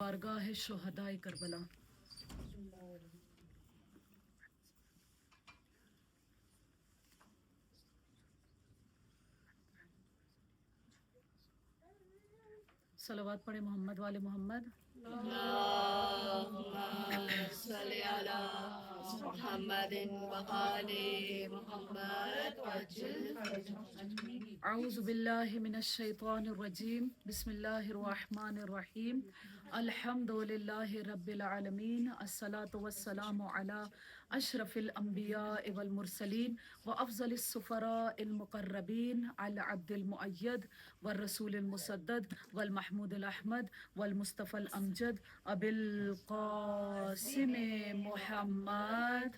बारगाह शुहदाए करबला। सलवात पढ़े मोहम्मद वाले मोहम्मद। अऊज़ु बिल्लाहि मिनश शैतानिर रजीम। बिस्मिल्लाहिर रहमानिर रहीम। अल्हम्दुलिल्लाहि रब्बिल आलमीन। अस्सलातु वस्सलामु अला अशरफिल अंबिया वल मुरसलीन व अफजलिस सुफराइल मुक़र्रबीन अल अब्दिल मुअय्यद व रसूलिल मुसद्दद वल महमूदिल अहमद वल मुस्तफ़ल अमजद अबिल क़ासिम मुहम्मद।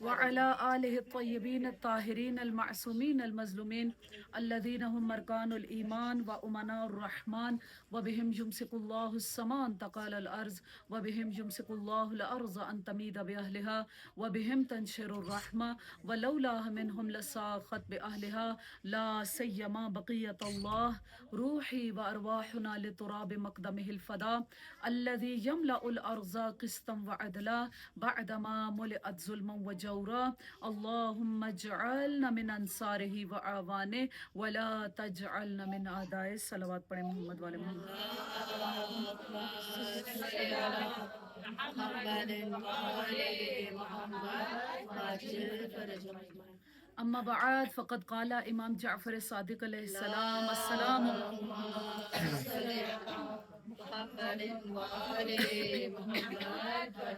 वअला आलिहि त्वय्यबीन ताहिरीन अल मासूमीन अल मज़लूमीन अल्लज़ीना हुम मरकानुल ईमान व उमनाउर रहमान व बिहिम युमसिकुल्लाहु अस्समा अन तक़ाल अल अर्ज़ व बिहिम युमसिकुल्लाहु अल अर्ज़ अन तमीद बिअहलिहा व बिहिम तनशरुर रहमा व लौला मिनहुम लसाख़त बिअहलिहा ला सय्यमा बक़ियतुल्लाह रूही व अरवाहुना लितुराबि मक़दमिहिल फ़दा अल्लज़ी यमलउल अर्ज़ क़िस्तन व अदला बअदमा मुलिअत ज़ुल्मन व जौरा अल्लाहुम्मा इजअलना मिन अंसारिही व आवानिही व ला तजअलना मिन आदाइही। सलवात पढ़े मोहम्मद वाले मोहम्मद। अम्मा बअद फ़क़द क़ाला इमाम जाफ़र सादिक़ अलैहिस्सलाम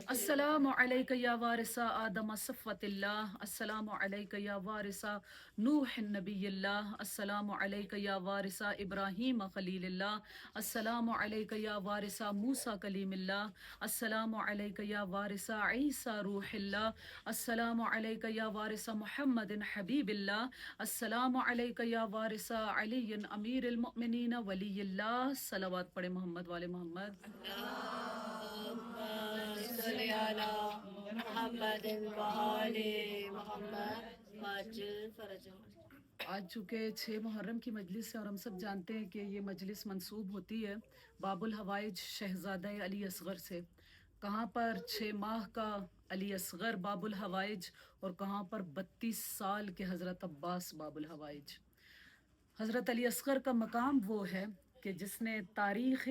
अस्सलामु अलैका या वारिसा आदम सफ़्वतिल्लाह। अस्सलामु अलैका या वारिसा नूह नबिय्यिल्लाह। अस्सलामु अलैका या वारिसा इब्राहीम खलीलिल्लाह। अस्सलामु अलैका या वारिसा मूसा कलीमिल्लाह। अस्सलामु अलैका या वारिसा ईसा रूहिल्लाह। अस्सलामु अलैका या वारिसा मुहम्मदिन हबीबिल्लाह। अस्सलामु अलैका या वारिसा अलीय्यिन अमीरुल मुमिनीन वलिय्यिल्लाह। सलावत पढ़े मोहम्मद वाले मोहम्मद। आज चूँकि 6 मुहर्रम की मजलिस है और हम सब जानते हैं कि ये मजलिस मंसूब होती है बाबुल हवाइज शहज़ादा अली असगर से। कहाँ पर 6 माह का अली असगर बाबुल हवाइज और कहाँ पर 32 साल के हज़रत अब्बास बाबुल हवाइज। हज़रत अली असगर का मकाम वो है कि जिसने तारीख़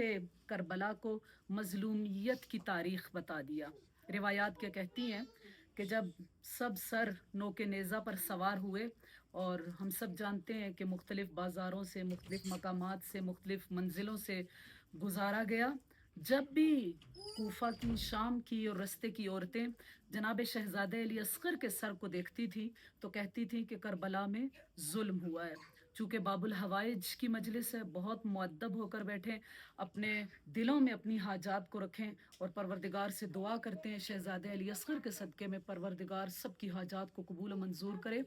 करबला को मज़लूमियत की तारीख़ बता दिया। रिवायात क्या कहती हैं कि जब सब सर नोके नेज़ा पर सवार हुए और हम सब जानते हैं कि मुख्तलिफ़ बाज़ारों से, मुख्तलिफ़ मकामात से, मुख्तलिफ़ मंजिलों से गुजारा गया, जब भी कूफा की, शाम की और रस्ते की औरतें जनाब शहज़ादे अली असगर के सर को देखती थी तो कहती थी कि करबला में जुल्म हुआ है। चूँकि बाबुल हवाइज की मजलिस है, बहुत मुअद्दब होकर बैठें, अपने दिलों में अपनी हाजात को रखें और परवरदिगार से दुआ करते हैं शहज़ादे अली असगर के सदक़े में परवरदिगार सबकी हाजात को कबूल मंजूर करे,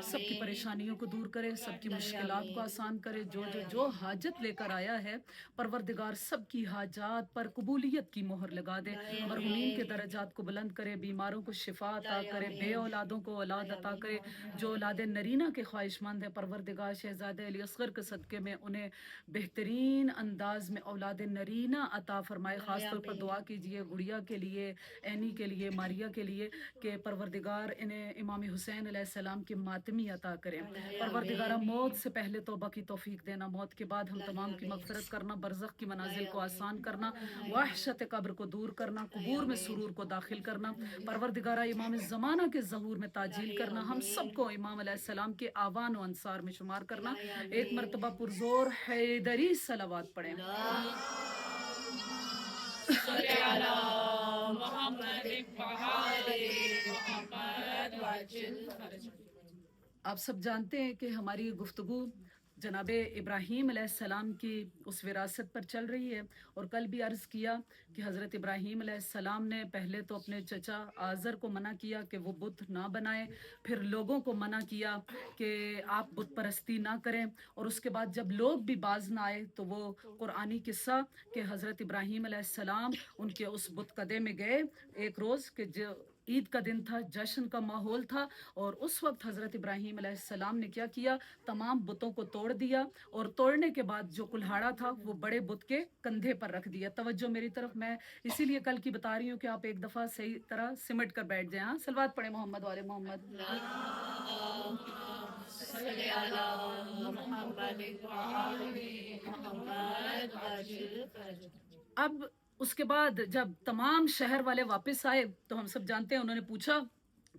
सबकी परेशानियों को दूर करे, सबकी मुश्किलात को आसान करे। जो हाजत लेकर आया है परवरदिगार सबकी हाजात पर कबूलियत की मोहर लगा दे, मरहूमीन के दर्जात को बुलंद करे, बीमारों को शिफा अता करे, बे औलादों को औलाद अता करे, जो औलाद नरीना के ख्वाहिशमंद है परवरदिगार शहज़ादे अली असगर के सदक़े में उन्हें बेहतरीन अंदाज में औलाद नरीना अता फरमाए। ख़ास तौर पर दुआ कीजिए गुड़िया के लिए, ऐनी के लिए, मारिया के लिए कि परवरदिगार इन्हें इमाम हुसैन अलैहिस्सलाम की मातमी अता करें। परवरदिगार मौत से पहले तौबा की तौफीक देना, मौत के बाद हम तमाम की मग़फ़िरत करना, बरज़ख की मनाजिल को आसान करना, वहशत कब्र को दूर करना, कुबूर में सुरूर को दाखिल करना, परवरदिगार इमाम ज़माना के ज़हूर में ताजील करना, हम सबको इमाम अलैहिस्सलाम के आवान व अंसार में शुमार करना। एक मरतबा पुरज़ोर हैदरी सलावत पढ़ें। आप सब जानते हैं कि हमारी गुफ्तगू जनाब इब्राहीम अलैहिस्सलाम की उस विरासत पर चल रही है और कल भी अर्ज़ किया कि हज़रत इब्राहीम अलैहिस्सलाम ने पहले तो अपने चचा आज़र को मना किया कि वो बुत ना बनाए, फिर लोगों को मना किया कि आप बुत परस्ती ना करें, और उसके बाद जब लोग भी बाज ना आए तो वो कुरानी किस्सा कि हज़रत इब्राहीम अलैहिस्सलाम उनके उस बुत कदे में गए एक रोज़ कि जो ईद का दिन था, जश्न का माहौल था। और उस वक्त हज़रत इब्राहीम अलैहिस्सलाम ने क्या किया, तमाम बुतों को तोड़ दिया, और तोड़ने के बाद जो कुल्हाड़ा था वो बड़े बुत के कंधे पर रख दिया। तवज्जो मेरी तरफ, मैं इसीलिए कल की बता रही हूँ कि आप एक दफ़ा सही तरह सिमट कर बैठ जाएं। हाँ, सलवात पढ़े मोहम्मद वाले मोहम्मद। अब उसके बाद जब तमाम शहर वाले वापस आए तो हम सब जानते हैं, उन्होंने पूछा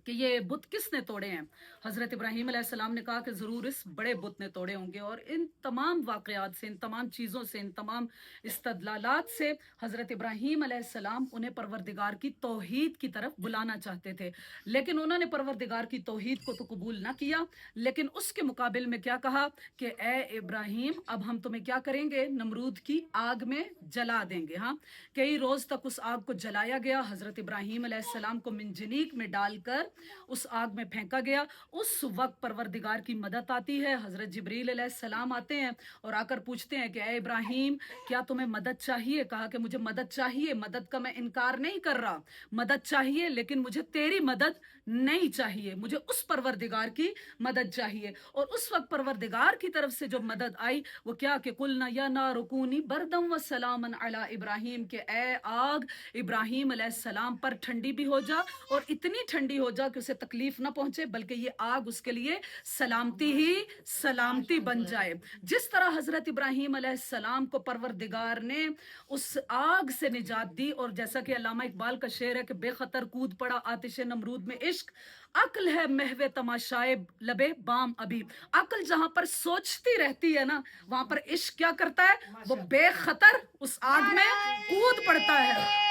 कि ये बुत किसने तोड़े हैं। हज़रत इब्राहीम अलैहिस्सलाम ने कहा कि ज़रूर इस बड़े बुत ने तोड़े होंगे। और इन तमाम वाक़यात से, इन तमाम चीज़ों से, इन तमाम इस्तदलालात से हज़रत इब्राहीम अलैहिस्सलाम उन्हें परवरदिगार की तौहीद की तरफ बुलाना चाहते थे। लेकिन उन्होंने परवरदिगार की तौहीद को तो कबूल ना किया, लेकिन उसके मुकाबिल में क्या कहा कि ए इब्राहीम, अब हम तुम्हें क्या करेंगे, नमरूद की आग में जला देंगे। हाँ, कई रोज़ तक उस आग को जलाया गया। हज़रत इब्राहीम अलैहिस्सलाम को मिंजनीक में डालकर उस आग में फेंका गया। उस वक्त परवरदिगार की मदद आती है। हज़रत जिब्रील अलैहिस्सलाम आते हैं और आकर पूछते हैं कि ए इब्राहीम, क्या तुम्हें मदद चाहिए? कहा कि मुझे मदद चाहिए, मदद का मैं इनकार नहीं कर रहा, मदद चाहिए, लेकिन मुझे तेरी मदद नहीं चाहिए, मुझे उस परवरदिगार की मदद चाहिए। और उस वक्त परवरदिगार की तरफ से जो मदद आई वो क्या, कि कुलना या नारुकूनी बरदम व सलामन अला इब्राहीम, के ए आग, इब्राहीम अलैहिस्सलाम पर ठंडी भी हो जा, और इतनी ठंडी हो जा कि उसे तकलीफ ना पहुंचे, बल्कि ये आग उसके लिए सलामती ही सलामती बन जाए। जिस तरह हजरत इब्राहीम अलैहिस्सलाम को परवरदिगार ने उस आग से निजात दी, और जैसा कि अल्लामा इकबाल का शेर है कि बेखतर कूद पड़ा आतिश नमरूद में इश्क, अक्ल है महवे तमाशाए लबे बाम अभी। अक्ल जहां पर सोचती रहती है ना, वहां पर इश्क क्या करता है, वो बेखतर उस आग में कूद पड़ता है।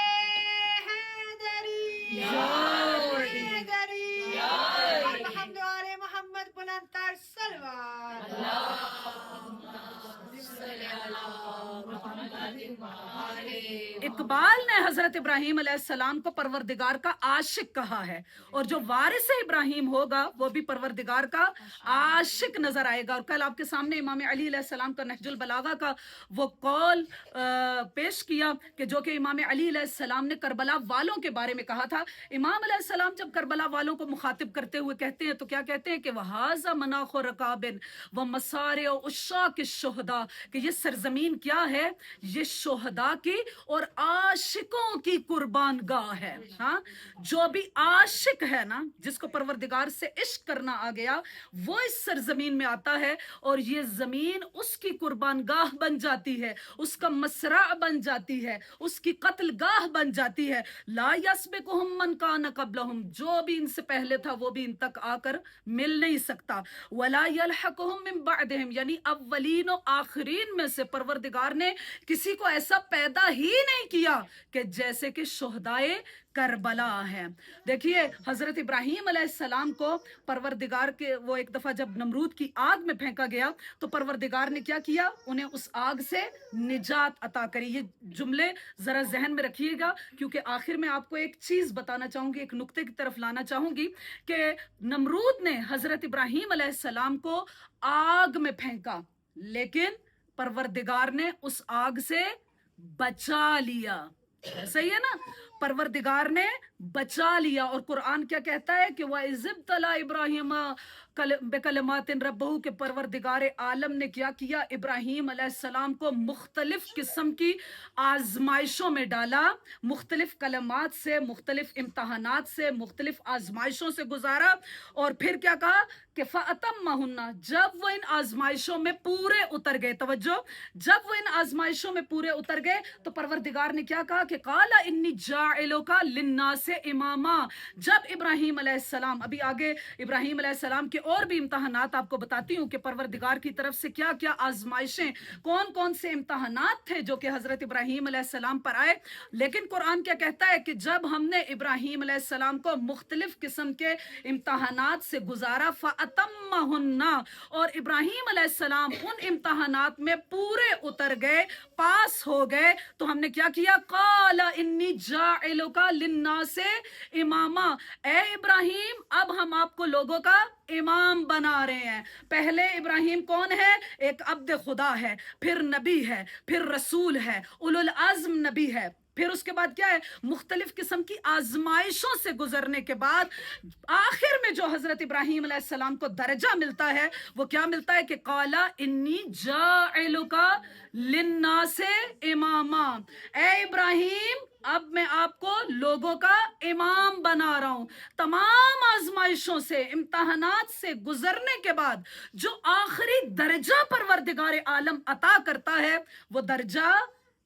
इकबाल ने हजरत इब्राहीम अलैहिस्सलाम को परवरदिगार का आशिक कहा है, और जो वारिस इब्राहीम होगा वो भी परवरदिगार का आशिक नजर आएगा। और कल आपके सामने इमाम अली अलैहिस्सलाम का नहजुल बलागा का वो कौल पेश किया कि जो कि इमाम अली अलैहिस्सलाम ने करबला वालों के बारे में कहा था। इमाम अलैहिस्सलाम जब करबला वालों को मुखातिब करते हुए कहते हैं तो क्या कहते हैं कि वहाजा मनाखो रकाबिन व मसारे उशा के शोहदा, कि ये सरजमीन क्या है, ये शोहदा की और आशिकों की कुर्बान गाह है। हाँ, जो भी आशिक है ना, जिसको परवरदिगार से इश्क करना आ गया, वो इस सरजमीन में आता है, और ये जमीन उसकी कुर्बान गाह बन जाती है, उसका मसरा बन जाती है, उसकी कत्ल गाह बन जाती है। ला यस्बिकुहुम मन कान कबलहुम, जो भी इनसे पहले था वो भी इन तक आकर मिल नहीं सकता। वला यलहकुहुम मिन बअदिहिम, यानी अव्वलीन और आखिरीन में से परवरदिगार ने किसी को ऐसा पैदा ही नहीं किया कि जैसे कि शोहदाए करबला है। देखिए, हजरत इब्राहीम अलैहिस्सलाम को परवरदिगार के, वो एक दफा जब नमरूद की आग में फेंका गया तो परवरदिगार ने क्या किया, उन्हें उस आग से निजात अता करी। ये जुमले जरा जहन में रखिएगा, क्योंकि आखिर में आपको एक चीज बताना चाहूंगी, एक नुक्ते की तरफ लाना चाहूंगी कि नमरूद ने हजरत इब्राहीम अलैहिस्सलाम को आग में फेंका, लेकिन परवरदिगार ने उस आग से बचा लिया। सही है ना, परवरदिगार ने बचा लिया। और कुरान क्या कहता है कि वह इज़्तला इब्राहिम बेकलमातिन रब्बहू, के परवरदिगार आलम ने क्या किया, इब्राहीम अलैहिस्सलाम को मुख्तलिफ किस्म की आजमाइशों में डाला, मुख्तलिफ कलमात से, मुख्तलिफ इम्तहानात से, मुख्तलिफ आजमाइशों से गुजारा। और फिर क्या कहा कि फ़अतम्महुन्ना, जब वो इन आजमाइशों में पूरे उतर गए, तवज्जो, जब वो इन आजमाइशों में पूरे उतर गए तो परवरदिगार ने क्या कहा कि काला इन्नी जाइलुका लिन्नासे इमामा। जब इब्राहीम अलैहिस्सलाम, अभी आगे इब्राहीम अलैहिस्सलाम के और भी इम्तहानात आपको बताती हूँ कि परवरदिगार की तरफ से क्या क्या आजमाइशें, कौन कौन से इम्तहानात थे जो कि हजरत इब्राहीम अलैहिस्सलाम पर आए। लेकिन कुरान क्या कहता है कि जब हमने इब्राहीम अलैहिस्सलाम को मुख्तलिफ किस्म के इम्तहानात से गुजारा, फ़अतम्महुन्ना, और इब्राहीम अलैहिस्सलाम उन इम्तहानात में पूरे उतर गए, पास हो गए, तो हमने क्या किया, काला इन्नी जाइलुका लिन्नासे इमामा, ए इब्राहीम, अब हम आपको लोगों का इमाम बना रहे हैं। पहले इब्राहीम कौन है, एक अब्द खुदा है, फिर नबी है, फिर रसूल है, उलुल अज़्म नबी है, फिर उसके बाद क्या है, मुख्तलिफ किस्म की आजमाइशों से गुजरने के बाद आखिर में जो हजरत इब्राहीम अलैहिस्सलाम को दर्जा मिलता है वो क्या मिलता है कि काला इन्नी जाइलुका लिन्नासे इमामा, ए इब्राहीम अब मैं आपको लोगों का इमाम बना रहा हूं। तमाम आजमाइशों से, इम्तहानात से गुजरने के बाद जो आखिरी दर्जा परवरदिगार आलम अता करता है वो दर्जा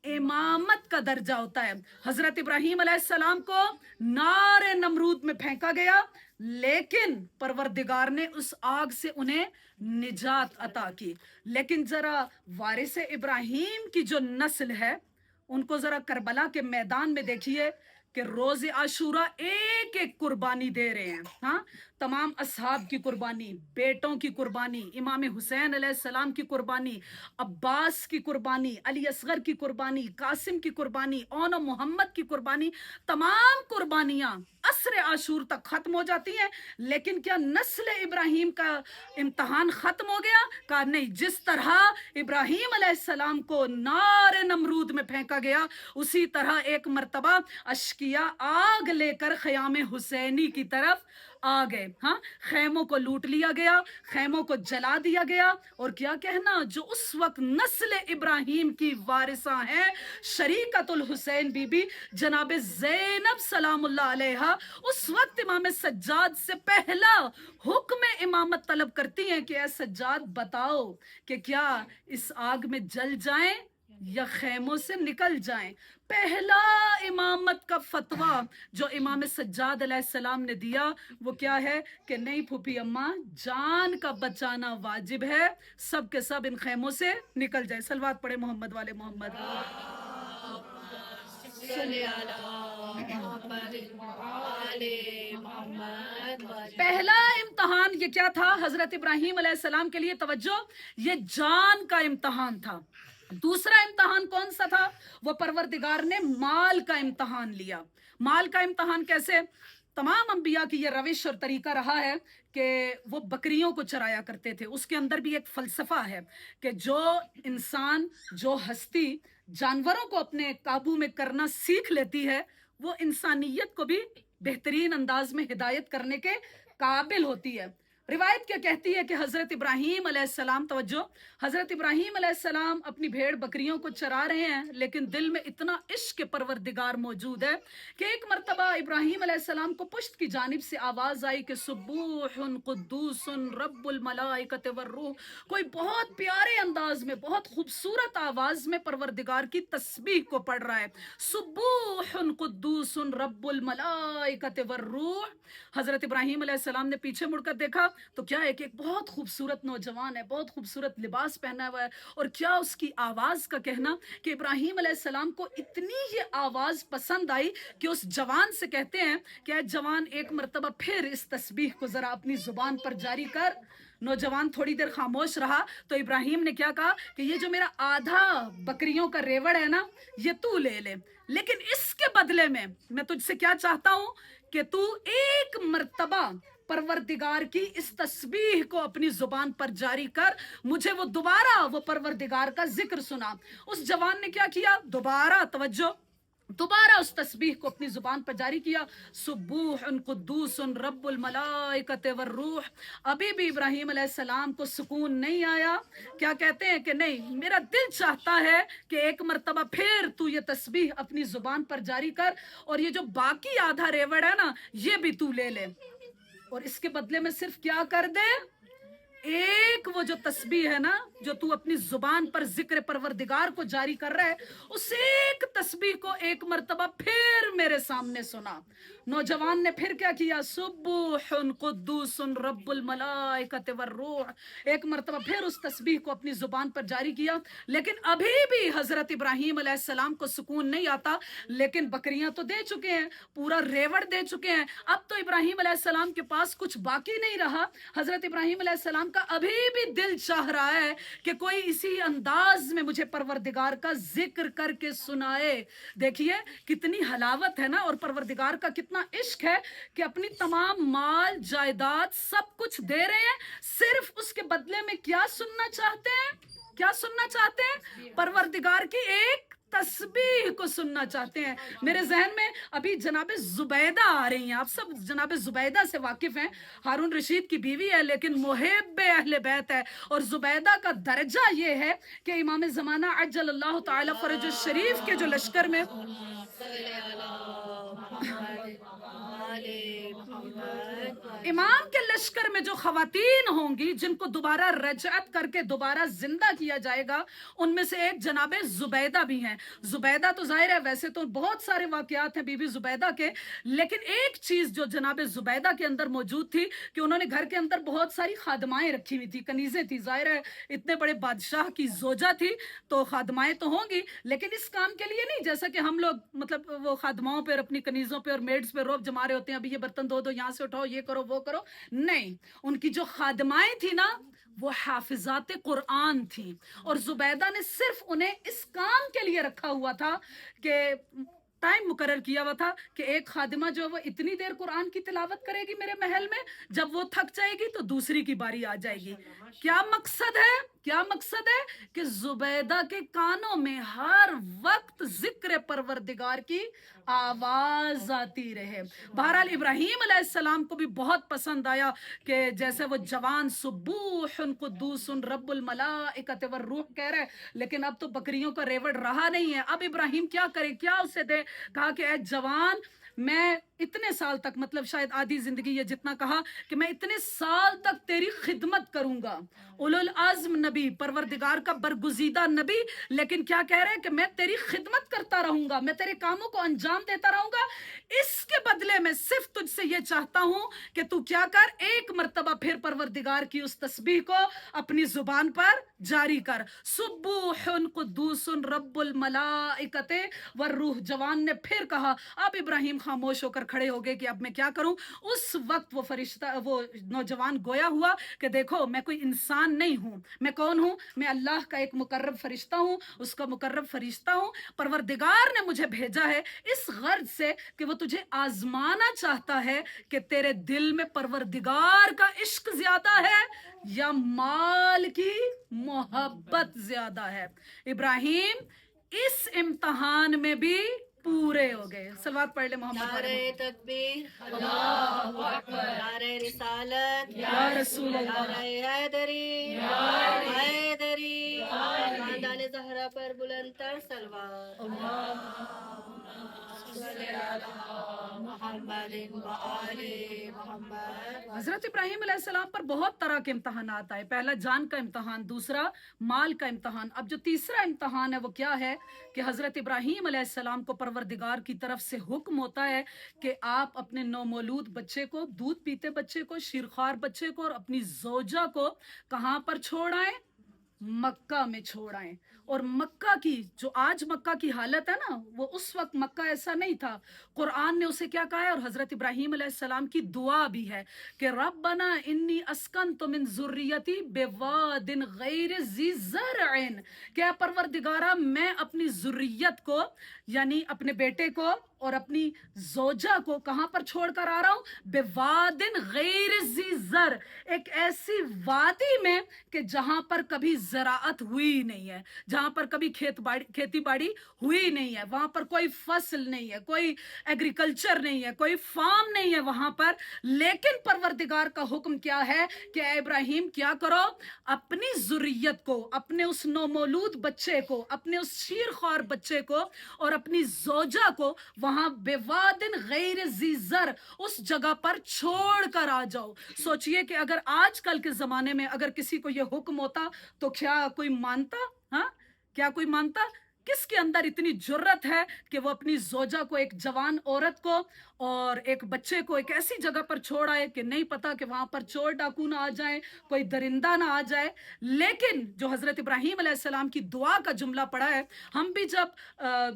इमामत का दर्जा होता है। हजरत इब्राहीम अलैहिस्सलाम को नारे नमरूद में फेंका गया, लेकिन परवरदिगार ने उस आग से उन्हें निजात अता की। लेकिन जरा वारिस इब्राहीम की जो नस्ल है उनको जरा करबला के मैदान में देखिए कि रोज़े आशूरा एक एक कुर्बानी दे रहे हैं। हाँ, तमाम असहाब की कुर्बानी, बेटों की कुर्बानी, इमाम हुसैन अलैहिस्सलाम की कुर्बानी, अब्बास की कुर्बानी, अली असगर की कुर्बानी, कासिम की कुर्बानी, ओन मोहम्मद की कुर्बानी, तमाम कुर्बानियां असर आशूर तक खत्म हो जाती हैं। लेकिन क्या नस्ल इब्राहीम का इम्तहान खत्म हो गया? कहा नहीं। जिस तरह इब्राहीम अलैहिस्सलाम को नारे नमरूद में फेंका गया, उसी तरह एक मर्तबा अशकिया आग लेकर ख़याम हुसैनी की तरफ आ गए। हाँ, खैमों को लूट लिया गया, खैमों को जला दिया गया। और क्या कहना, जो उस वक्त नस्ल इब्राहीम की वारिसा हैं, शरीकतुल हुसैन बीबी जनाब ज़ैनब सलामुल्लाह अलैहा, उस वक्त इमाम सज्जाद से पहला हुक्म इमामत तलब करती हैं कि ऐ सज्जाद बताओ कि क्या इस आग में जल जाएं या खैमों से निकल जाएं। पहला इमामत का फतवा जो इमाम सज्जाद अलैहिस्सलाम ने दिया वो क्या है कि नहीं फूफी अम्मा, जान का बचाना वाजिब है, सब के सब इन खैमों से निकल जाए। सलवात पढ़े मोहम्मद वाले मोहम्मद। पहला इम्तहान ये क्या था हजरत इब्राहीम अलैहिस्सलाम के लिए? तवज्जो, ये जान का इम्तहान था। दूसरा इम्तहान कौन सा था? वो परवरदिगार ने माल का इम्तहान लिया। माल का इम्तहान कैसे? तमाम अंबिया की ये रविश और तरीका रहा है कि वो बकरियों को चराया करते थे। उसके अंदर भी एक फलसफा है कि जो इंसान, जो हस्ती जानवरों को अपने काबू में करना सीख लेती है, वो इंसानियत को भी बेहतरीन अंदाज में हिदायत करने के काबिल होती है। रिवायत क्या कहती है कि हजरत इब्राहीम अलैहिस्सलाम, तवज्जो, हजरत इब्राहीम अलैहिस्सलाम अपनी भेड़ बकरियों को चरा रहे हैं, लेकिन दिल में इतना इश्क परवरदिगार मौजूद है कि एक मर्तबा इब्राहीम अलैहिस्सलाम को पुश्त की जानिब से आवाज आई कि सुब्बूहुन कुद्दूसुन रब्बुल मलाइकति वर्रूह। कोई बहुत प्यारे अंदाज में, बहुत खूबसूरत आवाज में परवरदिगार की तस्बीह को पढ़ रहा है, सुब्बूहुन कुद्दूसुन रब्बुल मलाइकति वर्रूह। हजरत इब्राहीम अलैहिस्सलाम ने पीछे मुड़कर देखा तो क्या है कि एक बहुत खूबसूरत नौजवान है, बहुत खूबसूरत लिबास पहना हुआ है। और क्या उसकी आवाज का कहना कि इब्राहीम अलैहिस्सलाम को इतनी ये आवाज पसंद आई कि उस जवान से कहते हैं कि जवान, एक मर्तबा फिर इस तस्बीह को जरा अपनी जुबान पर जारी कर। नौजवान थोड़ी देर खामोश रहा तो इब्राहीम ने क्या कहा कि ये जो मेरा आधा बकरियों का रेवड़ है ना, ये तू ले ले, लेकिन इसके बदले में मैं तुझसे क्या चाहता हूं कि तू एक मर्तबा परवरदिगार की इस तस्बीह को अपनी जुबान पर जारी कर, मुझे वो दोबारा वो परवरदिगार का जिक्र सुना। उस जवान ने क्या किया? दोबारा, तवज्जो, दोबारा उस तस्बीह को अपनी जुबान पर जारी किया, सुब्बूहुन कुद्दूसुन रब्बुल मलाइकति वर्रूह। अभी भी इब्राहीम अलैहिस्सलाम को सुकून नहीं आया। क्या कहते हैं कि नहीं, मेरा दिल चाहता है कि एक मर्तबा फिर तू ये तस्बीह अपनी जुबान पर जारी कर, और ये जो बाकी आधा रेवड़ है ना, ये भी तू ले ले, और इसके बदले में सिर्फ क्या कर दे, एक वो जो तस्बीह है ना, जो तू अपनी जुबान पर जिक्र परवरदिगार को जारी कर रहा है, उस एक तस्बीह को एक मर्तबा फिर मेरे सामने सुना। नौजवान ने फिर क्या किया? सुब्बूहुन कुद्दूसुन रब्बुल मलाइकति वर्रूह। एक मर्तबा फिर उस तस्बीह को अपनी जुबान पर जारी किया। लेकिन अभी भी हजरत इब्राहीम अलैहिस्सलाम को सुकून नहीं आता। लेकिन बकरियां तो दे चुके हैं, पूरा रेवड़ दे चुके हैं, अब तो इब्राहीम अलैहिस्सलाम के पास कुछ बाकी नहीं रहा। हजरत इब्राहीम अलैहिस्सलाम का अभी भी दिल चाह रहा है कि कोई इसी अंदाज में मुझे परवरदिगार का जिक्र करके सुनाए। देखिए कितनी हलावत है ना, और परवरदिगार का कितना इश्क है कि अपनी तमाम माल जायदाद सब कुछ दे रहे हैं, सिर्फ उसके बदले में क्या सुनना चाहते हैं? क्या सुनना चाहते हैं? परवरदिगार की एक तस्बीह को सुनना चाहते हैं। मेरे जहन में अभी जनाब जुबैदा आ रही हैं। आप सब जनाब जुबैदा से वाकिफ हैं। हारून रशीद की बीवी है लेकिन मुहिब अहले बैत है। और जुबैदा का दर्जा ये है कि इमाम ज़माना अज्जलल्लाहु ताला फरज शरीफ के जो लश्कर में इमाम के लश्कर में जो खवातीन होंगी जिनको दोबारा रजअत करके दोबारा जिंदा किया जाएगा, उनमें से एक जनाब जुबैदा भी हैं। जुबैदा तो जाहिर है वैसे तो बहुत सारे वाकयात हैं बीबी जुबैदा के, लेकिन एक चीज जो जनाब जुबैदा के अंदर मौजूद थी कि उन्होंने घर के अंदर बहुत सारी खादमाएं रखी हुई थी, कनीजें थी। जाहिर है इतने बड़े बादशाह की जोजा थी तो खादमाएं तो होंगी, लेकिन इस काम के लिए नहीं जैसा कि हम लोग मतलब वो खादमाओं पर अपनी कनीजों पे और मेड्स पे रोब जमा रहे होते हैं, अभी ये बर्तन धो दो, यहाँ से उठाओ, ये करो वो करो। नहीं, उनकी जो खादमाएं थी ना वो हाफिजात कुरान थी। और जुबैदा ने सिर्फ उन्हें इस काम के लिए रखा हुआ था कि टाइम मुकर्रर किया हुआ था कि एक खादिमा जो है वो इतनी देर कुरान की तिलावत करेगी मेरे महल में, जब वो थक जाएगी तो दूसरी की बारी आ जाएगी। क्या मकसद है? क्या मकसद है कि जुबैदा के कानों में हर वक्त जिक्र परवरदिगार की आवाज आती रहे। बहरहाल इब्राहीम अलैहिस्सलाम को भी बहुत पसंद आया कि जैसे वो जवान सुब्बूहुन कुद्दूसुन रब्बुल मलाइकति वर रूह कह रहे, लेकिन अब तो बकरियों का रेवड़ रहा नहीं है। अब इब्राहीम क्या करे, क्या उसे दे? कहा कि ऐ जवान, मैं इतने साल तक, मतलब शायद आधी जिंदगी, ये जितना कहा कि मैं इतने साल तक तेरी खिदमत करूंगा। उलुल आज़्म नबी, परवरदिगार का बरगुजीदा नबी, लेकिन क्या कह रहे हैं कि मैं तेरी खिदमत करता रहूंगा, मैं तेरे कामों को अंजाम देता रहूंगा। इसके बदले में सिर्फ तुझसे ये चाहता हूं कि तू क्या कर, एक मर्तबा फिर परवरदिगार की उस तस्बीह को अपनी जुबान पर जारी कर, सुब्बूहुन कुद्दूसुन रब्बुल मलाइकति वर रूह। जवान ने फिर कहा। अब इब्राहीम खामोश होकर खड़े हो गए कि अब मैं क्या करूं। उस वक्त वो फरिश्ता, वो नौजवान गोया हुआ कि देखो मैं कोई इंसान नहीं हूं, मैं कौन हूं? मैं अल्लाह का एक मुकर्रब फरिश्ता हूं, उसका मुकर्रब फरिश्ता हूं। परवरदिगार ने मुझे भेजा है इस गर्ज से कि वो तुझे आजमाना चाहता है कि तेरे दिल में परवरदिगार का इश्क ज्यादा है या माल की मोहब्बत ज्यादा है। इब्राहीम इस इम्तिहान में भी पूरे हो गए। सलवात पढ़ ले मोहम्मद। नारे तकबीर, अल्लाहु अकबर, नारे रिसालत, या रसूल अल्लाह, नारे हैदरी, हैदरी, खानदान ज़हरा पर बुलंदतर सलवात। हजरत इब्राहीम अलैहिस्सलाम पर बहुत तरह के इम्तहानात आए। पहला जान का इम्तहान, दूसरा माल का इम्तहान। अब जो तीसरा इम्तहान है वो क्या है कि हजरत इब्राहीम अलैहिस्सलाम को परवरदिगार की तरफ से हुक्म होता है कि आप अपने नौमौलूद बच्चे को, दूध पीते बच्चे को, शीरख्वार बच्चे को और अपनी जोजा को कहाँ पर छोड़ आए? मक्का में छोड़ आए। और मक्का की जो आज मक्का की हालत है ना, वो उस वक्त मक्का ऐसा नहीं था। कुरान ने उसे क्या कहा है, और हजरत इब्राहीम अलैहिस्सलाम की दुआ भी है कि रब्बना इन्नी अस्कनतु मिन ज़ुर्रियती बिवादिन गैर ज़ी ज़रअन, क्या परवरदिगारा मैं अपनी ज़ुर्रियत को यानी अपने बेटे को और अपनी जोजा को कहां पर छोड़कर आ रहा हूं? बेवादिन गैर ज़ी ज़र, एक ऐसी वादी में कि जहां पर कभी ज़राअत हुई नहीं है, जहां पर कभी खेती बाड़ी हुई नहीं है, वहां पर कोई फसल नहीं है, कोई एग्रीकल्चर नहीं है, कोई फार्म नहीं है वहां पर। लेकिन परवरदिगार का हुक्म क्या है कि ऐ इब्राहीम क्या करो, अपनी ज़ुर्रियत को, अपने उस नौमौलूद बच्चे को, अपने उस शीरख्वार बच्चे को और अपनी जोजा को वहां बेवादिन गैर ज़ी ज़र उस जगह पर छोड़ कर आ जाओ। सोचिए कि अगर आजकल के जमाने में अगर किसी को यह हुक्म होता तो क्या कोई मानता? हाँ, क्या कोई मानता? किसके अंदर इतनी जुर्रत है कि वो अपनी जोजा को, एक जवान औरत को और एक बच्चे को एक ऐसी जगह पर छोड़ आए कि नहीं पता कि वहां पर चोर डाकू ना आ जाए, कोई दरिंदा ना आ जाए। लेकिन जो हजरत इब्राहीम अलैहिस्सलाम की दुआ का जुमला पड़ा है, हम भी जब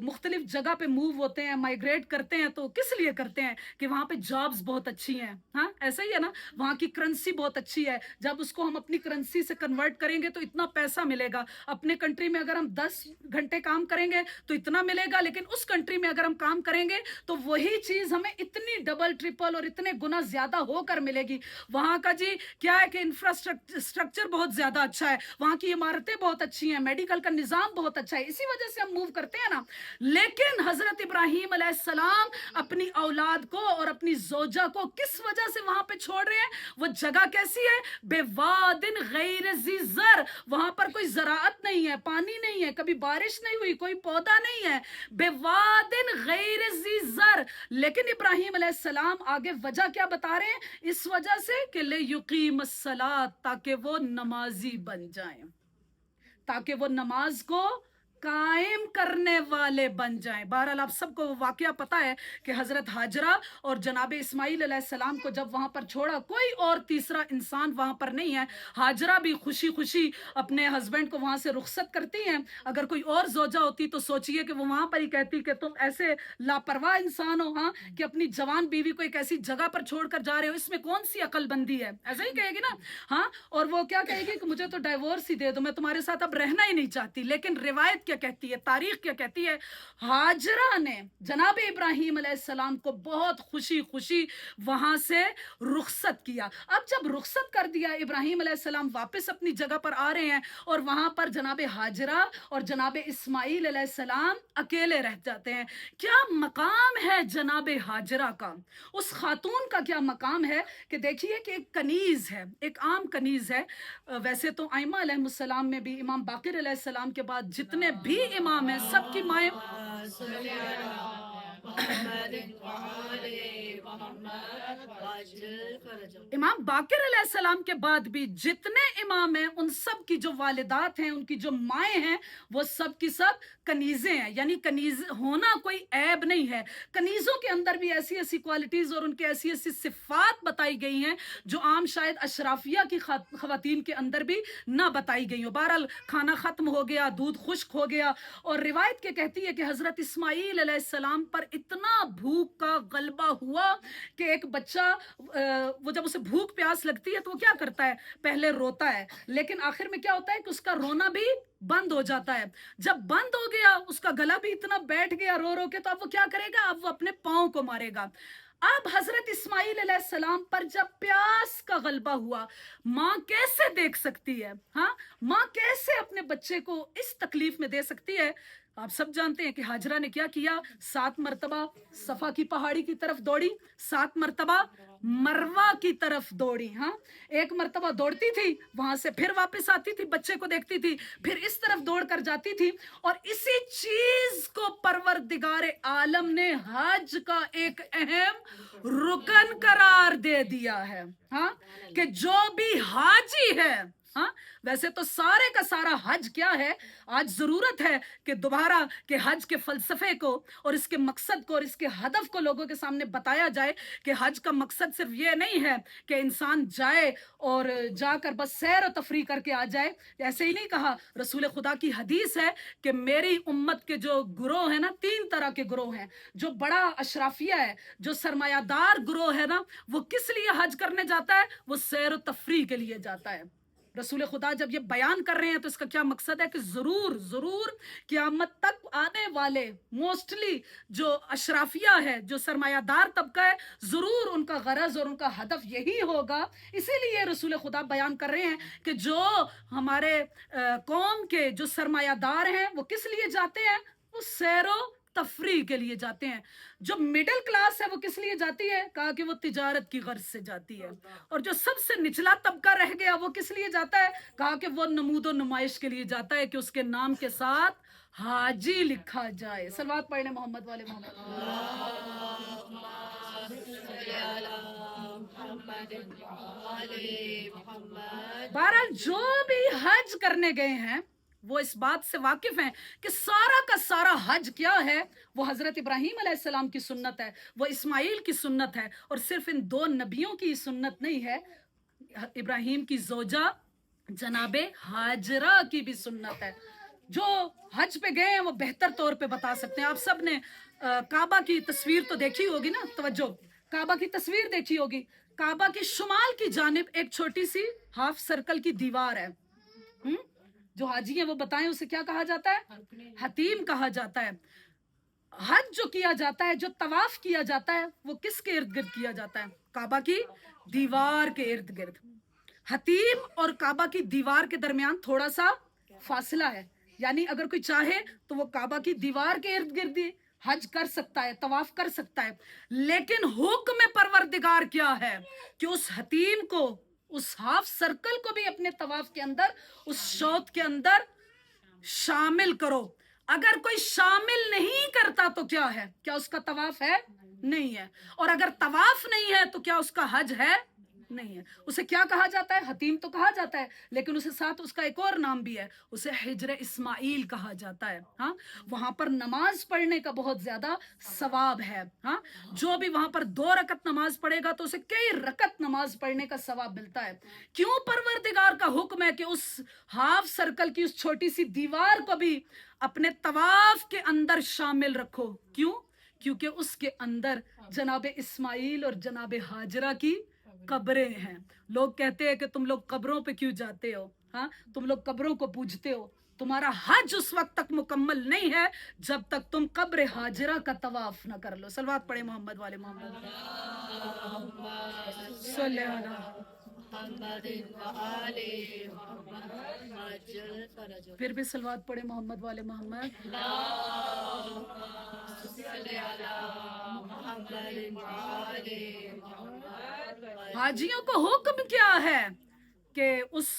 मुख्तलिफ जगह पे मूव होते हैं, माइग्रेट करते हैं, तो किस लिए करते हैं? कि वहां पे जॉब्स बहुत अच्छी हैं। हाँ, ऐसा ही है ना, वहां की करेंसी बहुत अच्छी है, जब उसको हम अपनी करेंसी से कन्वर्ट करेंगे तो इतना पैसा मिलेगा। अपने कंट्री में अगर हम 10 घंटे काम करेंगे तो इतना मिलेगा, लेकिन उस कंट्री में अगर हम काम करेंगे तो वही चीज हमें इतनी डबल ट्रिपल और इतने गुना ज्यादा होकर मिलेगी। वहां का जी क्या है कि इंफ्रास्ट्रक्चर बहुत ज्यादा अच्छा है, वहां की इमारतें बहुत अच्छी हैं, मेडिकल का निजाम बहुत अच्छा है, इसी वजह से हम मूव करते हैं ना। लेकिन हजरत इब्राहिम अलैहिस्सलाम अपनी औलाद को और अपनी जोजा को किस वजह से वहां पे छोड़ रहे हैं? वो जगह कैसी है? बेवादिन गैर ज़ी ज़र, वहां पर कोई ज़राअत नहीं है, पानी नहीं है, कभी बारिश नहीं हुई, कोई पौधा नहीं है, बेवादिन गैर ज़ी ज़र। लेकिन इब्राहिम अलैहिस्सलाम आगे वजह क्या बता रहे हैं? इस वजह से कि ले युकीम सलात, ताकि वो नमाजी बन जाएं, ताकि वो नमाज को कायम करने वाले बन जाएं। बहरहाल आप सबको वो वाकया पता है कि हजरत हाजरा और जनाब इस्माइल अलैहिस्सलाम को जब वहां पर छोड़ा, कोई और तीसरा इंसान वहां पर नहीं है। हाजरा भी खुशी खुशी अपने हस्बैंड को वहां से रुखसत करती हैं। अगर कोई और जोजा होती तो सोचिए कि वो वहां पर ही कहती कि तुम ऐसे लापरवाह इंसान हो, हाँ, कि अपनी जवान बीवी को एक ऐसी जगह पर छोड़कर जा रहे हो, इसमें कौन सी अकलबंदी है, ऐसा ही कहेगी ना। हाँ, और वो क्या कहेगी कि मुझे तो डाइवोर्स ही दे दो, मैं तुम्हारे साथ अब रहना ही नहीं चाहती। लेकिन रिवायत क्या कहती है, तारीख क्या कहती है? हाजरा ने जनाब इब्राहिम अलैहिस्सलाम को बहुत खुशी खुशी वहां से रुखसत किया। अब जब रुखसत कर दिया, इब्राहिम अलैहिस्सलाम वापस अपनी जगह पर आ रहे हैं और वहां पर जनाब हाजरा और जनाब इस्माइल अलैहिस्सलाम अकेले रह जाते हैं। क्या मकाम है जनाब हाजरा का, उस खातून का क्या मकाम है कि देखिए कि एक कनीज है, एक आम कनीज है। वैसे तो आइमा अलैहिस्सलाम में भी इमाम बाकिर अलैहिस्सलाम के बाद जितने भी इमाम हैं सबकी माएँ इमाम बाकिर अलैहिस्सलाम के बाद भी जितने इमाम हैं उन सब की जो वालिदात हैं, उनकी जो माएँ हैं, वो सब की सब कनीज़ें हैं। यानी कनीज़ होना कोई ऐब नहीं है। कनीज़ों के अंदर भी ऐसी ऐसी क्वालिटीज़ और उनके ऐसी ऐसी सिफ़ात बताई गई हैं जो आम शायद अशराफिया की ख़वातीन के अंदर भी ना बताई गई हो। बहरहाल खाना ख़त्म हो गया, दूध खुश्क हो गया, और रिवायत के कहती है कि हज़रत इस्माइल अलैहिस्सलाम पर इतना भूख का गलबा हुआ कि एक बच्चा वो जब उसे भूख प्यास लगती है तो वो क्या करता है? पहले रोता है, लेकिन आखिर में क्या होता है कि उसका रोना भी बंद हो जाता है। जब बंद हो गया, उसका गला भी इतना बैठ गया रो रो के, तो अब वो क्या करेगा? अब वो अपने पाँव को मारेगा। अब हजरत इस्माइल अलैहिस्सलाम पर जब प्यास का गलबा हुआ, माँ कैसे देख सकती है? हाँ, माँ कैसे अपने बच्चे को इस तकलीफ में दे सकती है? आप सब जानते हैं कि हाजरा ने क्या किया? 7 मरतबा सफा की पहाड़ी की तरफ दौड़ी, 7 मरतबा मरवा की तरफ दौड़ी। हाँ, एक मरतबा दौड़ती थी, वहां से फिर वापस आती थी, बच्चे को देखती थी, फिर इस तरफ दौड़ कर जाती थी। और इसी चीज को परवरदिगार आलम ने हज का एक अहम रुकन करार दे दिया है। हाँ, कि जो भी हाजी है, हाँ, वैसे तो सारे का सारा हज क्या है? आज जरूरत है कि दोबारा के हज के फलसफे को और इसके मकसद को और इसके हदफ को लोगों के सामने बताया जाए कि हज का मकसद सिर्फ ये नहीं है कि इंसान जाए और जाकर बस सैर और तफरी करके आ जाए। ऐसे ही नहीं कहा। रसूल खुदा की हदीस है कि मेरी उम्मत के जो गुरोह है ना, 3 तरह के गुरोह हैं। जो बड़ा अशराफिया है, जो सरमायादार गुरोह है ना, वो किस लिए हज करने जाता है? वो सैर और तफरी के लिए जाता है। रसूल खुदा जब ये बयान कर रहे हैं तो इसका क्या मकसद है कि जरूर जरूर क़यामत तक आने वाले मोस्टली जो अशराफिया है, जो सरमायादार तबका है, जरूर उनका गरज और उनका हदफ यही होगा। इसीलिए रसूल खुदा बयान कर रहे हैं कि जो हमारे कौम के जो सरमायादार हैं वो किस लिए जाते हैं? वो सैरो तफरी के लिए जाते हैं। जो मिडिल क्लास है वो किस लिए जाती है? कहा कि वो तिजारत की गर्ज से जाती है। और जो सबसे निचला तबका रह गया वो किस लिए जाता है? कहा कि वो नमूदो नुमाइश के लिए जाता है कि उसके नाम के साथ हाजी लिखा जाए। सलवात पढ़ने मोहम्मद वाले मोहम्मद। बहरहाल जो भी हज करने गए हैं वो इस बात से वाकिफ हैं कि सारा का सारा हज क्या है? वो हजरत इब्राहिम अलैहिस्सलाम की सुन्नत है, वो इस्माइल की सुन्नत है, और सिर्फ इन 2 नबियों की सुन्नत नहीं है, इब्राहिम की जोजा जनाबे हाजरा की भी सुन्नत है। जो हज पे गए हैं वो बेहतर तौर पे बता सकते हैं। आप सब ने काबा की तस्वीर तो देखी होगी ना, तवज्जो, काबा की तस्वीर देखी होगी। काबा की शुमाल की जानिब एक छोटी सी हाफ सर्कल की दीवार है। जो हाजी है वो बताएं उसे क्या कहा जाता है? हतीम कहा जाता है। हज जो किया जाता है, जो तवाफ किया जाता है, वो किसके इर्द गिर्द किया जाता है? काबा की दीवार के इर्द गिर्द। हतीम और काबा की दीवार के दरमियान थोड़ा सा फासला है, यानी अगर कोई चाहे तो वो काबा की दीवार के इर्द गिर्द ही हज कर सकता है, तवाफ कर सकता है। लेकिन हुक्म परवरदिगार क्या है कि उस हतीम को, उस हाफ सर्कल को भी अपने तवाफ के अंदर, उस शौत के अंदर शामिल करो। अगर कोई शामिल नहीं करता तो क्या है? क्या उसका तवाफ है? नहीं है। और अगर तवाफ नहीं है तो क्या उसका हज है? नहीं है। उसे क्या कहा जाता है? हतीम तो कहा जाता है, लेकिन उसे साथ उसका एक और नाम भी है, उसे हिजर इस्माइल कहा जाता है। हाँ, वहां पर नमाज पढ़ने का बहुत ज्यादा सवाब है। हाँ, जो भी वहां पर 2 रकत नमाज पढ़ेगा तो उसे कई रकत नमाज पढ़ने का सवाब मिलता है। क्यों परवरदिगार का हुक्म है कि उस हाफ सर्कल की उस छोटी सी दीवार को भी अपने तवाफ के अंदर शामिल रखो? क्यों? क्योंकि उसके अंदर जनाब इस्माइल और जनाब हाजरा की कब्रें हैं। लोग कहते हैं कि तुम लोग कब्रों पे क्यों जाते हो? हाँ, तुम लोग कब्रों को पूजते हो। तुम्हारा हज उस वक्त तक मुकम्मल नहीं है जब तक तुम कब्र हाजरा का तवाफ ना कर लो। सलवात पढ़े मोहम्मद वाले मोहम्मद। सल्लल्लाहु फिर भी सलवात पढ़े मोहम्मद वाले मोहम्मद। हाजियों को हुक्म क्या है कि उस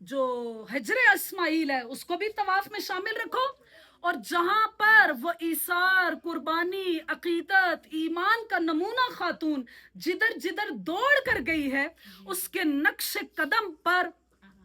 जो हिजर इस्माइल है उसको भी तवाफ में शामिल रखो, और जहां पर वो ईसार, कुर्बानी, अकीदत, ईमान का नमूना खातून जिधर जिधर दौड़ कर गई है, उसके नक्शे कदम पर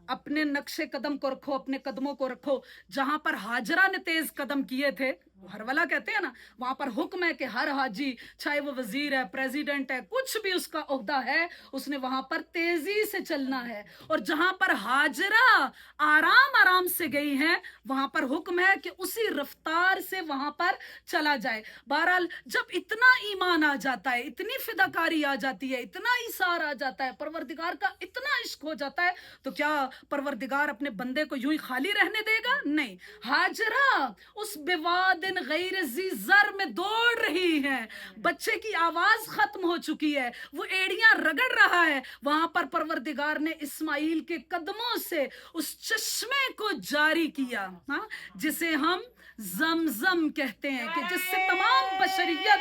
अपने नक्शे कदम को रखो, अपने कदमों को रखो। जहां पर हाजरा ने तेज कदम किए थे, हरवला कहते हैं ना, वहां पर हुक्म है कि हर हाजी, चाहे वो वजीर है, प्रेसिडेंट है, कुछ भी उसका ओहदा है, उसने वहां पर तेजी से चलना है। और जहां पर हाजरा आराम आराम से गई हैं, वहां पर हुक्म है कि उसी रफ्तार से वहां पर चला जाए। बहरहाल जब इतना ईमान आ जाता है, इतनी फिदाकारी आ जाती है, इतना ईसार आ जाता है, परवरदिगार का इतना इश्क हो जाता है, तो क्या परवरदिगार अपने बंदे को यूं ही खाली रहने देगा? नहीं। हाजरा उस बेवादिन गैर जी जर में दौड़ रही है, बच्चे की आवाज खत्म हो चुकी है, वो एड़ियां रगड़ रहा है, वहां पर परवरदिगार ने इस्माइल के कदमों से उस चश्मे को जारी किया, हाँ, जिसे हम जमजम कहते हैं, कि जिससे तमाम बशरियत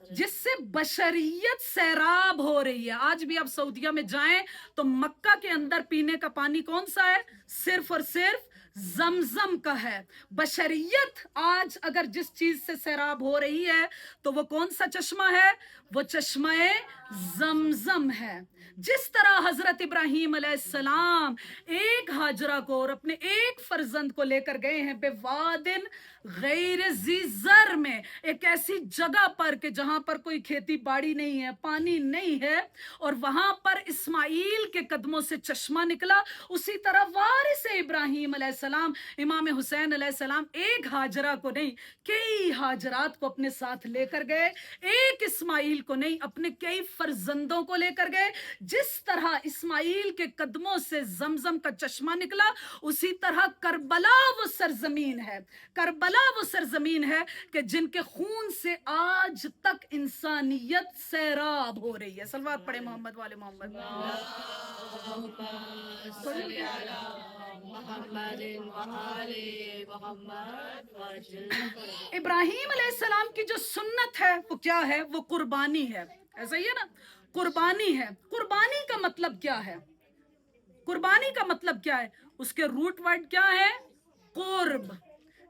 जिससे बशरियत सैराब हो रही है। आज भी आप सऊदीया में जाएं तो मक्का के अंदर पीने का पानी कौन सा है? सिर्फ और सिर्फ जमजम का है। बशरियत आज अगर जिस चीज से सैराब हो रही है तो वो कौन सा चश्मा है? वो चश्मा जमजम है। जिस तरह हजरत इब्राहीम अलैहिस्सलाम एक हाजरा को और अपने एक फर्जंद को लेकर गए हैं बेवादिन गैर ज़र में, एक ऐसी जगह पर कि जहां पर कोई खेती बाड़ी नहीं है, पानी नहीं है, और वहां पर इस्माइल के कदमों से चश्मा निकला। उसी तरह वारिस इब्राहीम अलैहिस्सलाम, इमाम हुसैन अलैहिस्सलाम एक हाजरा को नहीं, कई हाजरात को अपने साथ लेकर गए, एक इस्माइल को नहीं, अपने कई फर्जंदों को लेकर गए। जिस तरह इस्माइल के कदमों से जमजम का चश्मा निकला, उसी तरह करबला वो सरजमीन है, करबला वो सरजमीन है कि जिनके खून से आज तक इंसानियत सैराब हो रही है। सलवात पढ़े मोहम्मद वाले मोहम्मद। इब्राहीम अलैहिस्सलाम की जो सुन्नत है वो क्या है? वो कुर्बानी है। ऐसा ही है ना, कुर्बानी है। कुर्बानी का मतलब क्या है? कुर्बानी का मतलब क्या है? उसके रूट वर्ड क्या है? कुर्ब।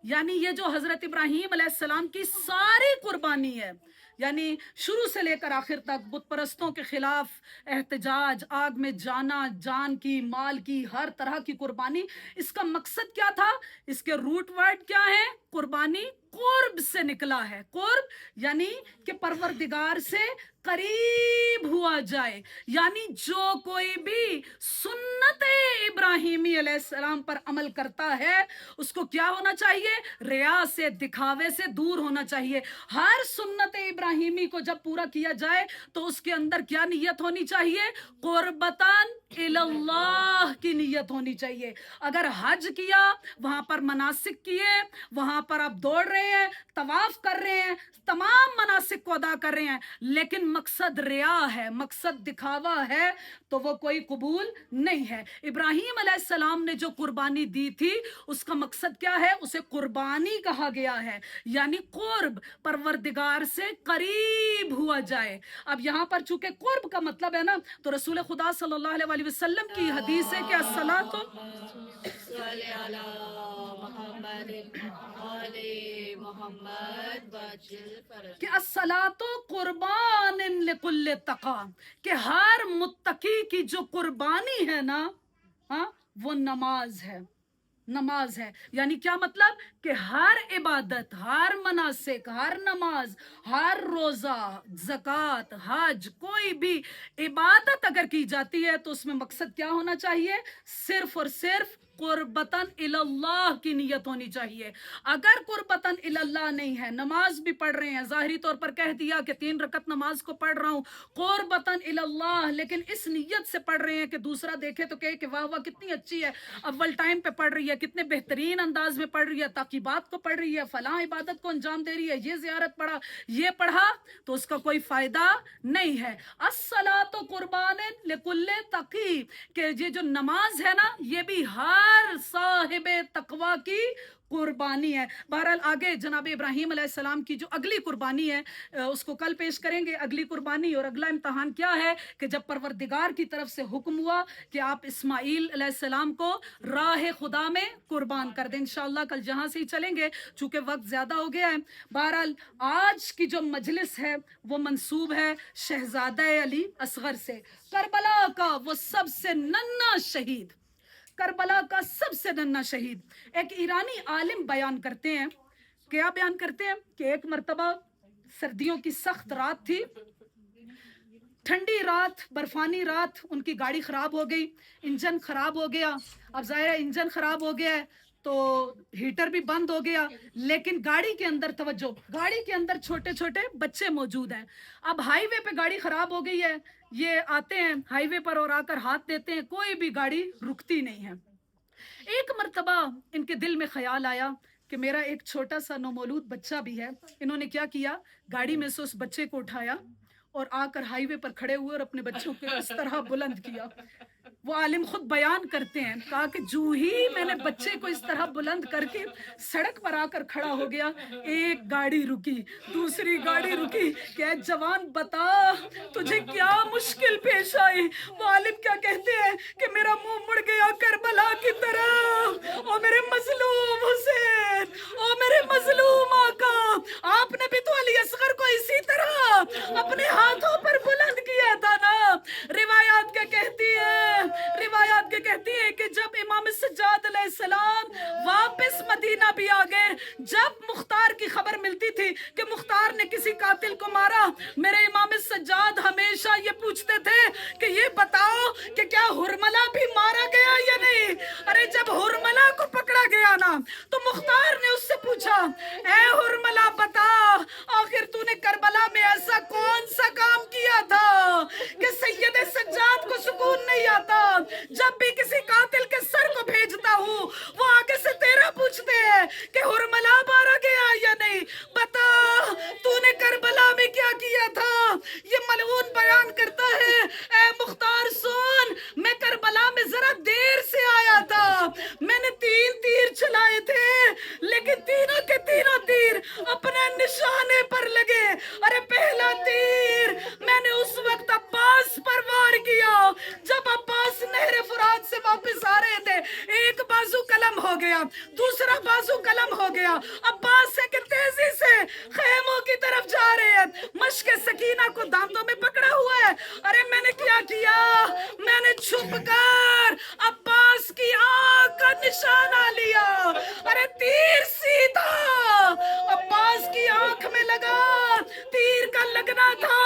यानी ये जो हजरत इब्राहीम अलैहिस्सलाम की सारी कुर्बानी है, यानी शुरू से लेकर आखिर तक बुत परस्तों के खिलाफ एहतजाज, आग में जाना, जान की, माल की, हर तरह की कुर्बानी, इसका मकसद क्या था? इसके रूट वर्ड क्या है? कुर्बानी कुर्ब से निकला है। कुर्ब यानी कि परवरदिगार से करीब हुआ जाए, यानी जो कोई भी सुन्नत इब्राहिमी अलैहिस्सलाम पर अमल करता है उसको क्या होना चाहिए, रिया से, दिखावे से दूर होना चाहिए। हर सुन्नत इब्राहिमी को जब पूरा किया जाए तो उसके अंदर क्या नियत होनी चाहिए, कुर्बतन इल्लाह की नियत होनी चाहिए। अगर हज किया, वहां पर मनासिक किए, वहां पर आप दौड़ रहे हैं, तवाफ कर रहे हैं, तमाम मनासिक को अदा कर रहे हैं, लेकिन मकसद रिया है, मकसद दिखावा है, तो वो कोई कबूल नहीं है। इब्राहिम अलैहिस्सलाम ने जो कुर्बानी दी थी उसका मकसद क्या है, उसे कुर्बानी कहा गया है, यानी कुर्ब, परवरदिगार से करीब हुआ जाए। अब यहाँ पर चूंकि कुर्ब का मतलब है ना, तो रसूल खुदा सल्लल्लाहु अलैहि वसल्लम की हदीस है कि अस्सलातु सल्ले अला मोहम्मद आले मोहम्मद वजिल फरज कि अस्सलातु कुर्बान लिकुल्ल तका, कि हर मुत्तकी की जो कुर्बानी है ना, हाँ, वो नमाज है, नमाज है। यानी क्या मतलब कि हर इबादत, हर मनासिक, हर नमाज, हर रोजा, ज़कात, हज, कोई भी इबादत अगर की जाती है तो उसमें मकसद क्या होना चाहिए, सिर्फ और सिर्फ कुर्बतन इल्लाह की नियत होनी चाहिए। अगर कुर्बतन इल्लाह नहीं है, नमाज भी पढ़ रहे हैं, ज़ाहिरी तौर पर कह दिया कि 3 रकत नमाज को पढ़ रहा हूँ कुर्बतन इल्लाह, लेकिन इस नियत से पढ़ रहे हैं कि दूसरा देखे तो कहे कि वाह वाह कितनी अच्छी है, अव्वल टाइम पे पढ़ रही है, कितने बेहतरीन अंदाज में पढ़ रही है, ताकीबात को पढ़ रही है, फलां इबादत को अंजाम दे रही है, ये ज़ियारत पढ़ा, ये पढ़ा, तो उसका कोई फायदा नहीं है। अस्सलातु कुर्बानिन लिकुल्ले तकी, कि ये जो नमाज है ना, ये भी हर साहिबे तकवा की कुर्बानी है। बहरहाल आगे जनाब इब्राहिम अलैहिस्सलाम की जो अगली कुर्बानी है उसको कल पेश करेंगे, अगली कुर्बानी और अगला इम्तहान क्या है कि जब परवरदिगार की तरफ से हुक्म हुआ कि आप इस्माइल अलैहिस्सलाम को राह खुदा में कुर्बान कर दें। इंशाअल्लाह कल जहां से ही चलेंगे, चूंकि वक्त ज्यादा हो गया है। बहरहाल आज की जो मजलिस है वो मंसूब है शहजादा अली असगर से, करबला का वो सबसे नन्हा शहीद, करबला का सबसे नन्हा शहीद। एक ईरानी आलिम बयान करते हैं, क्या बयान करते हैं कि एक मर्तबा सर्दियों की सख्त रात थी, ठंडी रात, बर्फानी रात, उनकी गाड़ी खराब हो गई, इंजन खराब हो गया। अब जाहिर है इंजन खराब हो गया है तो हीटर भी बंद हो गया, लेकिन गाड़ी के अंदर तवज्जो, गाड़ी के अंदर छोटे छोटे बच्चे मौजूद हैं। अब हाईवे पे गाड़ी खराब हो गई है, ये आते हैं हाईवे पर और आकर हाथ देते हैं, कोई भी गाड़ी रुकती नहीं है। एक मर्तबा इनके दिल में ख्याल आया कि मेरा एक छोटा सा नौमौलूद बच्चा भी है। इन्होंने क्या किया, गाड़ी में से उस बच्चे को उठाया और आकर हाईवे पर खड़े हुए और अपने बच्चों को इस तरह बुलंद किया। वो आलिम खुद बयान करते हैं, कहा कि जो ही मैंने बच्चे को इस तरह बुलंद करके सड़क पर आकर खड़ा हो गया, एक गाड़ी रुकी, दूसरी गाड़ी रुकी, क्या जवान बता तुझे क्या मुश्किल पेश आई। वो आलिम क्या कहते हैं कि मेरा मुंह मुड़ गया करबला की तरफ, ओ मेरे मजलूम हुसैन, ओ मेरे मजलूम आका, आपने भी तो अली असगर को इसी तरह अपने हाथों पर बुलंद किया था ना। रिवायात क्या कहती है, रिवायात के कहती है कि जब इमाम सज्जाद अलैहिस्सलाम वापस मदीना भी आ गए, जब मुख्तार की खबर मिलती थी कि मुख्तार ने किसी कातिल को मारा, मेरे इमाम सज्जाद हमेशा ये पूछते थे कि ये बताओ कि क्या हुरमला भी मारा गया या नहीं। अरे जब हुरमला को पकड़ा गया ना तो मुख्तार ने उससे पूछा, ए हुरमला बता आखिर तूने करबला में ऐसा कौन सा काम किया था कि सैयद सज्जाद को सुकून नहीं आता। जब भी किसी कातिल के सर को भेजता हूँ वो आगे से तेरा पूछते हैं कि हुरमला मारा गया या नहीं, बता तूने करबला में क्या किया था। ये मलऊन बयान करता है, ए मुख्तार सुन, मैं करबला में जरा देर से आया था, मैंने 3 तीर चलाए थे, लेकिन तीनों के तीनों तीर अपने निशाने पर लगे। अरे पहला तीर मैंने उस वक्त अब्बास पर वार किया जब अब्बास नहर फुरात से वापस आ रहे थे, एक बाजू कलम हो गया, दूसरा बाजू कलम हो गया, अब्बास है कि तेजी से खेमों की तरफ जा रहे हैं, मश्क सकीना को दांतों में पकड़ा हुआ है। अरे मैंने क्या किया, मैंने छुपकर अब्बास की आंख का निशाना लिया। अरे तीर सीधा अब्बास की आंख में लगा, तीर का लगना था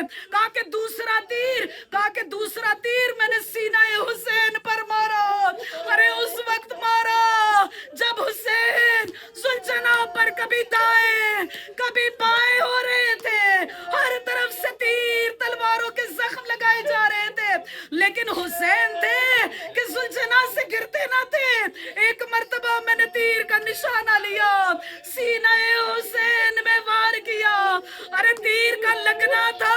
कहा कि दूसरा तीर, कहा कि दूसरा तीर मैंने सीनाए हुसैन पर मारा। अरे उस वक्त मारा जब हुसैन सुलझना पर कभी दाएं कभी बाएं हो रहे थे, हर तरफ से तीर तलवारों के जख्म लगाए जा रहे थे, लेकिन हुसैन थे कि सुलझना से गिरते ना थे। एक मर्तबा मैंने तीर का निशाना लिया, सीनाए हुसैन में वार किया। अरे तीर का लगना था,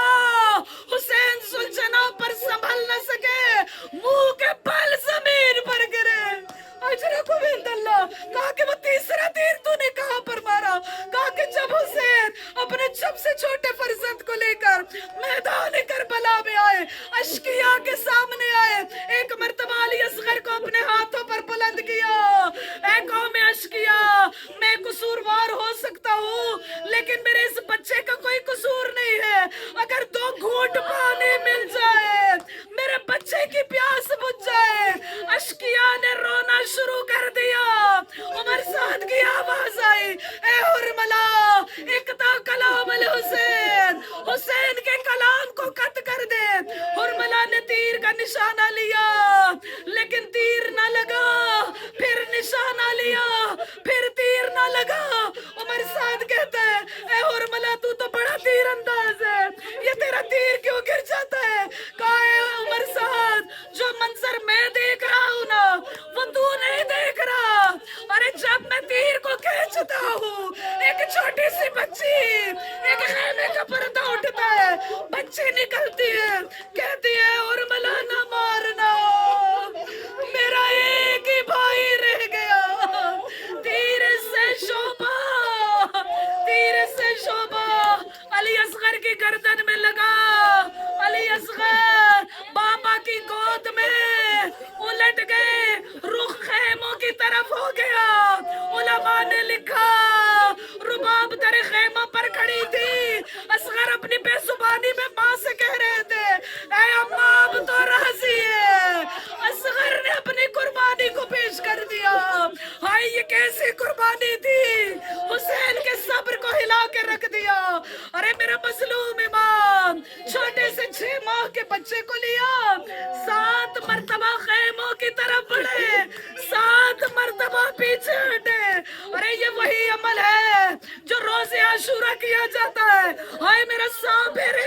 हुसैन सुलझना पर संभल न सके, मुंह के बल जमीन पर गिरे। अजरा को अल्लाह कहा कि वो तीसरा तीर तूने कहां पर मारा? कहा कि जब हुसैन अपने सबसे छोटे फर्जंद को लेकर मैदान करबला में आए, अश्किया के सामने आए, एक मर्तबा अली असगर को अपने हाथों पर बुलंद किया। ऐ कौम अश्किया, मैं कसूरवार हो सकता हूँ, लेकिन मेरे इस बच्चे का कोई कसूर नहीं है। अगर 2 घूंट पानी मिल जाए, मेरे बच्चे की प्यास बुझ जाए। अश्किया ने रोना शुरू कर दिया। उमर साद की आवाज आई, ए हुरमला इकता कलाम अल हुसैन, हुसैन के कलाम को कट कर दे। हुरमला ने तीर का निशाना लिया, लेकिन तीर ना लगा। फिर निशाना लिया, फिर तीर ना लगा। उमर साद कहता है, ए हुरमला तू तो बड़ा तीर अंदाज है, ये तेरा तीर क्यों गिर जाता है? कहा है उमर साद, जो मंजर मैं देख रहा हूँ ना, वो तू नहीं देख रहा। अरे जब मैं तीर को खींचता हूँ, एक छोटी सी बच्ची एक खेमे का पर्दा उठता है, बच्ची निकलती है, कहती है उर्मिला ना मारना, मेरा एक ही भाई रह गया। तीर से शोभा, तीर से शोभा अली असगर की गर्दन में लगा। अली असगर बाबा की गोद में उलट गए, रुख खेमों की तरफ हो गया। उलमा ने लिखा, रुबाब दर खेमा पर खड़ी थी। असगर अपनी बेजुबानी में माँ से कह रहे थे, ऐ अम्मा अब तो राजी है। असगर ने अपनी कुर्बानी को पेश कर दिया। हाय ये कैसी कुर्बानी थी, हुसैन के सब्र को हिला के रख दिया। अरे मेरा मजलूम इमाम छोटे से 6 माह के बच्चे को लिया, 7 मर्तबा खेमों की तरफ बढ़े, 7 मर्तबा पीछे हटे। अरे ये वही अमल है जो रोज़े आशूरा किया जाता है। हाय मेरा साबिर